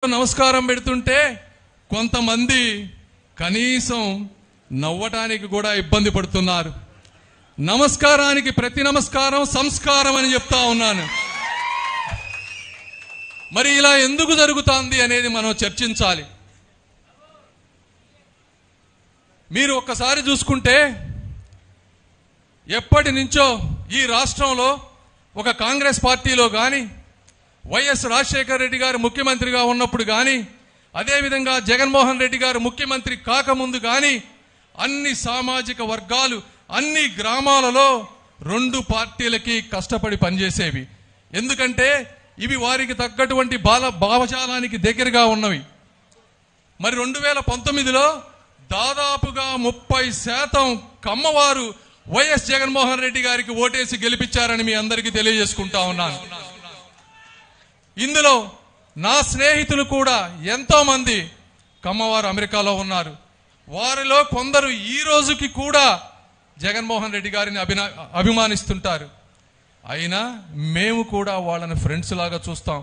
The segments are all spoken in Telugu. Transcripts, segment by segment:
నమస్కారం పెడుతుంటే కొంతమంది కనీసం నవ్వటానికి కూడా ఇబ్బంది పడుతున్నారు. నమస్కారానికి ప్రతి నమస్కారం సంస్కారం అని చెప్తా ఉన్నాను. మరి ఇలా ఎందుకు జరుగుతోంది అనేది మనం చర్చించాలి. మీరు ఒక్కసారి చూసుకుంటే ఎప్పటి నుంచో ఈ రాష్ట్రంలో ఒక కాంగ్రెస్ పార్టీలో కానీ, వైఎస్ రాజశేఖర రెడ్డి గారు ముఖ్యమంత్రిగా ఉన్నప్పుడు కానీ, అదేవిధంగా జగన్మోహన్ రెడ్డి గారు ముఖ్యమంత్రి కాకముందు కానీ అన్ని సామాజిక వర్గాలు అన్ని గ్రామాలలో రెండు పార్టీలకి కష్టపడి పనిచేసేవి. ఎందుకంటే ఇవి వారికి తగ్గటువంటి భావజాలానికి దగ్గరగా ఉన్నవి. మరి 2019లో దాదాపుగా 30% కమ్మవారు వైఎస్ జగన్మోహన్ రెడ్డి గారికి ఓటేసి గెలిపించారని మీ అందరికీ తెలియజేసుకుంటా ఉన్నాను. ఇందులో నా స్నేహితులు కూడా ఎంతో మంది కమ్మవారు అమెరికాలో ఉన్నారు. వారిలో కొందరు ఈ రోజుకి కూడా జగన్మోహన్ రెడ్డి గారిని అభిమానిస్తుంటారు. అయినా మేము కూడా వాళ్ళని ఫ్రెండ్స్ లాగా చూస్తాం,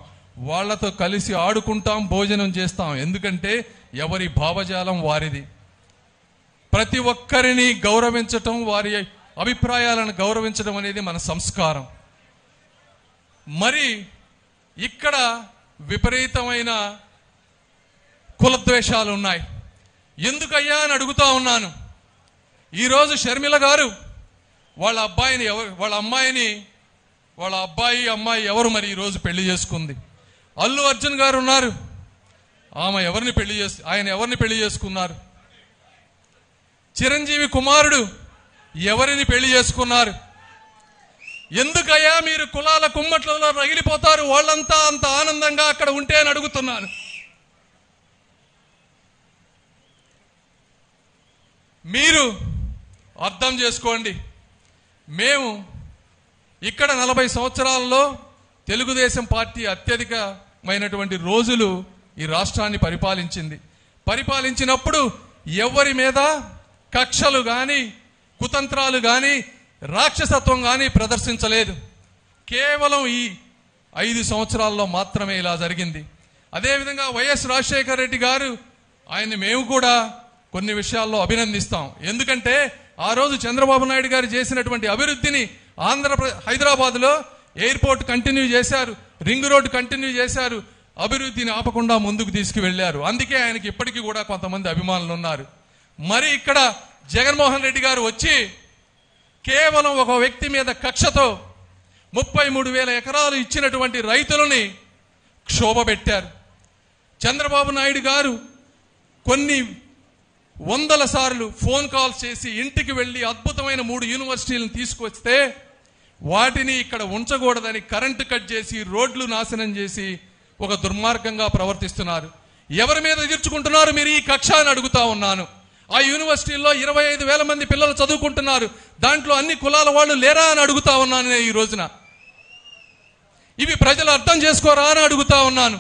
వాళ్లతో కలిసి ఆడుకుంటాం, భోజనం చేస్తాం. ఎందుకంటే ఎవరి భావజాలం వారిది. ప్రతి ఒక్కరిని గౌరవించటం, వారి అభిప్రాయాలను గౌరవించడం అనేది మన సంస్కారం. మరి ఇక్కడ విపరీతమైన కులద్వేషాలు ఉన్నాయి. ఎందుకయ్యా అని అడుగుతా ఉన్నాను. ఈరోజు షర్మిల గారు వాళ్ళ అబ్బాయి అమ్మాయి ఎవరు మరి ఈరోజు పెళ్లి చేసుకుంది? అల్లు అర్జున్ గారు ఉన్నారు, ఆయన ఎవరిని పెళ్లి చేసుకున్నారు? చిరంజీవి కుమారుడు ఎవరిని పెళ్లి చేసుకున్నారు? ఎందుకయ్యా మీరు కులాల కుమ్మట్లలో రగిలిపోతారు? వాళ్ళంతా అంత ఆనందంగా అక్కడ ఉంటే అని అడుగుతున్నాను. మీరు అర్థం చేసుకోండి. మేము ఇక్కడ 40 సంవత్సరాలలో తెలుగుదేశం పార్టీ అత్యధికమైనటువంటి రోజులు ఈ రాష్ట్రాన్ని పరిపాలించినప్పుడు ఎవరి మీద కక్షలు గాని, కుతంత్రాలు గాని, రాక్షసత్వం గాని ప్రదర్శించలేదు. కేవలం ఈ 5 సంవత్సరాల్లో మాత్రమే ఇలా జరిగింది. అదేవిధంగా వైఎస్ రాజశేఖర రెడ్డి గారు, ఆయన్ని మేము కూడా కొన్ని విషయాల్లో అభినందిస్తాం. ఎందుకంటే ఆ రోజు చంద్రబాబు నాయుడు గారు చేసినటువంటి అభివృద్ధిని హైదరాబాద్లో ఎయిర్పోర్ట్ కంటిన్యూ చేశారు, రింగ్ రోడ్డు కంటిన్యూ చేశారు, అభివృద్ధిని ఆపకుండా ముందుకు తీసుకువెళ్లారు. అందుకే ఆయనకి ఇప్పటికీ కూడా కొంతమంది అభిమానులు ఉన్నారు. మరి ఇక్కడ జగన్మోహన్ రెడ్డి గారు వచ్చి కేవలం ఒక వ్యక్తి మీద కక్షతో 33,000 ఎకరాలు ఇచ్చినటువంటి రైతులని క్షోభ పెట్టారు. చంద్రబాబు నాయుడు గారు కొన్ని 100 సార్లు ఫోన్ కాల్స్ చేసి ఇంటికి వెళ్లి అద్భుతమైన 3 యూనివర్సిటీలను తీసుకొస్తే వాటిని ఇక్కడ ఉంచకూడదని కరెంటు కట్ చేసి, రోడ్లు నాశనం చేసి ఒక దుర్మార్గంగా ప్రవర్తిస్తున్నారు. ఎవరి మీద తీర్చుకుంటున్నారు మీరు ఈ కక్ష అని అడుగుతా ఉన్నాను. ఆ యూనివర్సిటీల్లో 25,000 మంది పిల్లలు చదువుకుంటున్నారు. దాంట్లో అన్ని కులాల వాళ్ళు లేరా అని అడుగుతా ఉన్నాను ఈ రోజున. ఇవి ప్రజలు అర్థం చేసుకోరా అని అడుగుతా ఉన్నాను.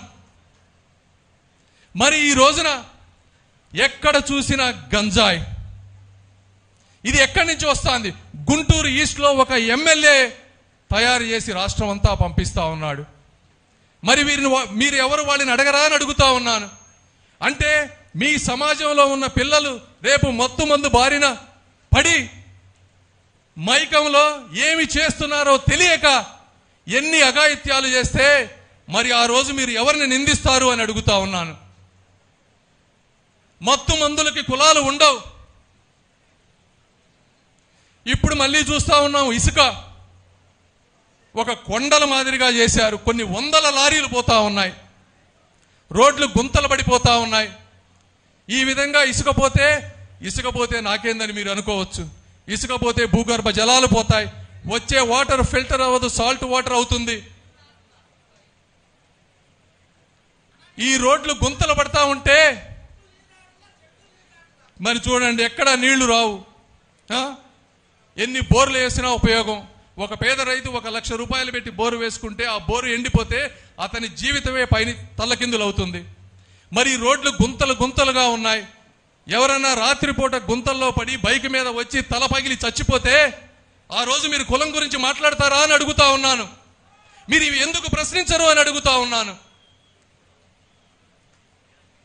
మరి ఈ రోజున ఎక్కడ చూసినా గంజాయి. ఇది ఎక్కడి నుంచి వస్తుంది? గుంటూరు ఈస్ట్ లో ఒక ఎమ్మెల్యే తయారు చేసి రాష్ట్రం అంతా పంపిస్తా ఉన్నాడు. మరి మీరు ఎవరు వాళ్ళని అడగరా అని అడుగుతా ఉన్నాను. అంటే మీ సమాజంలో ఉన్న పిల్లలు రేపు మత్తు మందు బారిన పడి మైకంలో ఏమి చేస్తున్నారో తెలియక ఎన్ని అఘాయిత్యాలు చేస్తే మరి ఆ రోజు మీరు ఎవరిని నిందిస్తారు అని అడుగుతా ఉన్నాను. మత్తు మందులకి కులాలు ఉండవు. ఇప్పుడు మళ్ళీ చూస్తా ఉన్నాం, ఇసుక ఒక కొండల మాదిరిగా చేశారు. కొన్ని 100 లారీలు పోతా ఉన్నాయి, రోడ్లు గుంతలు పడిపోతా ఉన్నాయి. ఈ విధంగా ఇసుక పోతే నాకేందని మీరు అనుకోవచ్చు. ఇసుక పోతే భూగర్భ జలాలు పోతాయి, వచ్చే వాటర్ ఫిల్టర్ అవ్వదు, సాల్ట్ వాటర్ అవుతుంది. ఈ రోడ్లు గుంతలు పడతా ఉంటే మరి చూడండి, ఎక్కడ నీళ్లు రావు. ఎన్ని బోర్లు వేసినా ఉపయోగం. ఒక పేద రైతు 1 లక్ష రూపాయలు పెట్టి బోరు వేసుకుంటే ఆ బోరు ఎండిపోతే అతని జీవితమే పైన తల్లకిందులు అవుతుంది. మరి రోడ్లు గుంతలుగా ఉన్నాయి. ఎవరన్నా రాత్రిపూట గుంతల్లో పడి బైక్ మీద వచ్చి తల పగిలి చచ్చిపోతే ఆ రోజు మీరు కులం గురించి మాట్లాడతారా అని అడుగుతా ఉన్నాను. మీరు ఇవి ఎందుకు ప్రశ్నించరు అని అడుగుతా ఉన్నాను.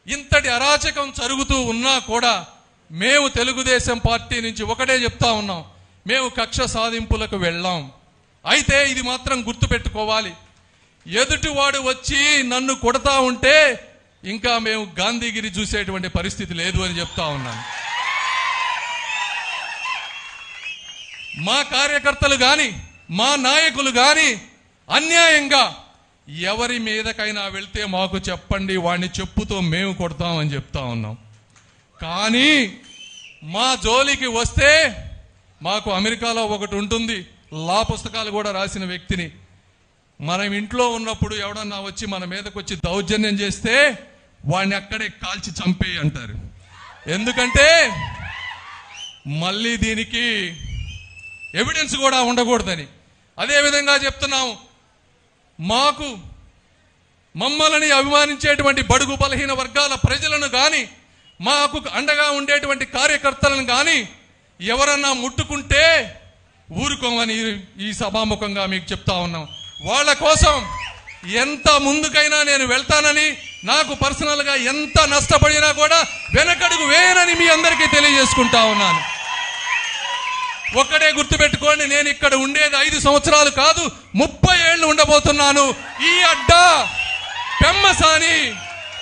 ఇంతటి అరాచకం జరుగుతూ ఉన్నా కూడా మేము తెలుగుదేశం పార్టీ నుంచి ఒకటే చెప్తా ఉన్నాం, మేము కక్ష సాధింపులకు వెళ్ళాం. అయితే ఇది మాత్రం గుర్తుపెట్టుకోవాలి, ఎదుటివాడు వచ్చి నన్ను కొడతా ఉంటే ఇంకా మేము గాంధీగిరి చూసేటువంటి పరిస్థితి లేదు అని చెప్తా ఉన్నాను. మా కార్యకర్తలు గాని మా నాయకులు గాని అన్యాయంగా ఎవరి మీదకైనా వెళ్తే మాకు చెప్పండి, వాడిని చెప్పుతో మేము కొడతామని చెప్తా ఉన్నాం. కానీ మా జోలికి వస్తే మాకు అమెరికాలో ఒకటి ఉంటుంది, లా పుస్తకాలు కూడా రాసిన వ్యక్తిని, మనం ఇంట్లో ఉన్నప్పుడు ఎవడన్నా వచ్చి మన మీదకి వచ్చి దౌర్జన్యం చేస్తే వాడిని అక్కడే కాల్చి చంపేయి అంటారు. ఎందుకంటే మళ్ళీ దీనికి ఎవిడెన్స్ కూడా ఉండకూడదని. అదేవిధంగా చెప్తున్నాము, మమ్మల్ని అభిమానించేటువంటి బడుగు బలహీన వర్గాల ప్రజలను గాని మాకు అండగా ఉండేటువంటి కార్యకర్తలను గాని ఎవరన్నా ముట్టుకుంటే ఊరుకోమని ఈ సభాముఖంగా మీకు చెప్తా ఉన్నాం. వాళ్ళ కోసం ఎంత ముందుకైనా నేను వెళ్తానని, నాకు పర్సనల్ గా ఎంత నష్టపడినా కూడా వెనకడుగు వేయనని మీ అందరికీ తెలియజేసుకుంటా ఉన్నాను. ఒక్కడే గుర్తుపెట్టుకోండి, నేను ఇక్కడ ఉండేది 5 సంవత్సరాలు కాదు, 30 ఏళ్లు ఉండబోతున్నాను. ఈ అడ్డా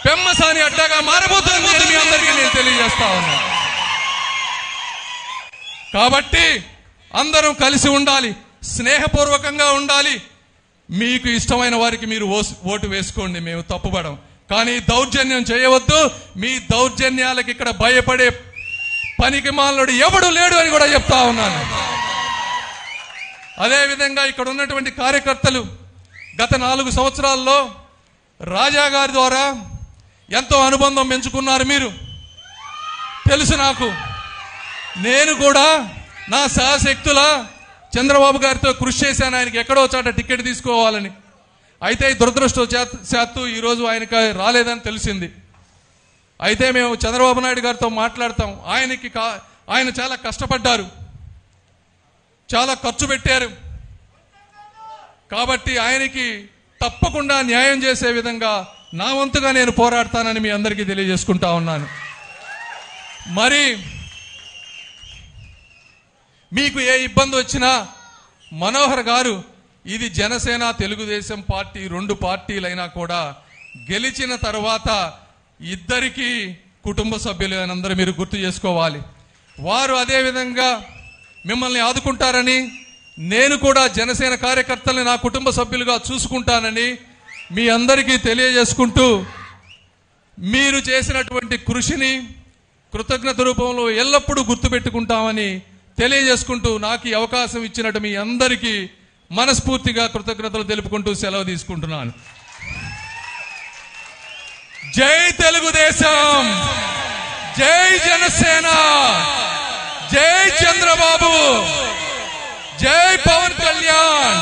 పెమ్మసాని అడ్డాగా మారబోతుంది మీ అందరికీ నేను తెలియజేస్తా ఉన్నాను. కాబట్టి అందరం కలిసి ఉండాలి, స్నేహపూర్వకంగా ఉండాలి. మీకు ఇష్టమైన వారికి మీరు ఓటు వేసుకోండి, మేము తప్పుపడం. కానీ దౌర్జన్యం చేయవద్దు. మీ దౌర్జన్యాలకు ఇక్కడ భయపడే పనికి మాలనుడు ఎవడు లేడు అని కూడా చెప్తా ఉన్నాను. అదేవిధంగా ఇక్కడ ఉన్నటువంటి కార్యకర్తలు గత 4 సంవత్సరాల్లో రాజా గారి ద్వారా ఎంతో అనుబంధం పెంచుకున్నారు. మీరు తెలుసు నాకు. నేను కూడా నా సహశక్తుల చంద్రబాబు గారితో కృషి చేశాను, ఆయనకి ఎక్కడో చాట టికెట్ తీసుకోవాలని. అయితే దురదృష్టవశాత్తు ఈరోజు ఆయనకి రాలేదని తెలిసింది. అయితే మేము చంద్రబాబు నాయుడు గారితో మాట్లాడతాం. ఆయన చాలా కష్టపడ్డారు, చాలా ఖర్చు పెట్టారు. కాబట్టి ఆయనకి తప్పకుండా న్యాయం చేసే విధంగా నా వంతుగా నేను పోరాడతానని మీ అందరికీ తెలియజేసుకుంటా ఉన్నాను. మరి మీకు ఏ ఇబ్బంది వచ్చినా మనోహర్ గారు, ఇది జనసేన తెలుగుదేశం పార్టీ 2 పార్టీలైనా కూడా గెలిచిన తర్వాత ఇద్దరికి కుటుంబ సభ్యులు అని అందరూ మీరు గుర్తు చేసుకోవాలి. వారు అదే విధంగా మిమ్మల్ని ఆదుకుంటారని, నేను కూడా జనసేన కార్యకర్తల్ని నా కుటుంబ సభ్యులుగా చూసుకుంటానని మీ అందరికీ తెలియజేసుకుంటూ, మీరు చేసినటువంటి కృషిని కృతజ్ఞత రూపంలో ఎల్లప్పుడూ గుర్తుపెట్టుకుంటామని తెలియజేసుకుంటూ, నాకు ఈ అవకాశం ఇచ్చినట్టు మీ అందరికీ మనస్ఫూర్తిగా కృతజ్ఞతలు తెలుపుకుంటూ సెలవు తీసుకుంటున్నాను. జై తెలుగుదేశం, జై జనసేన, జై చంద్రబాబు, జై పవన్ కళ్యాణ్.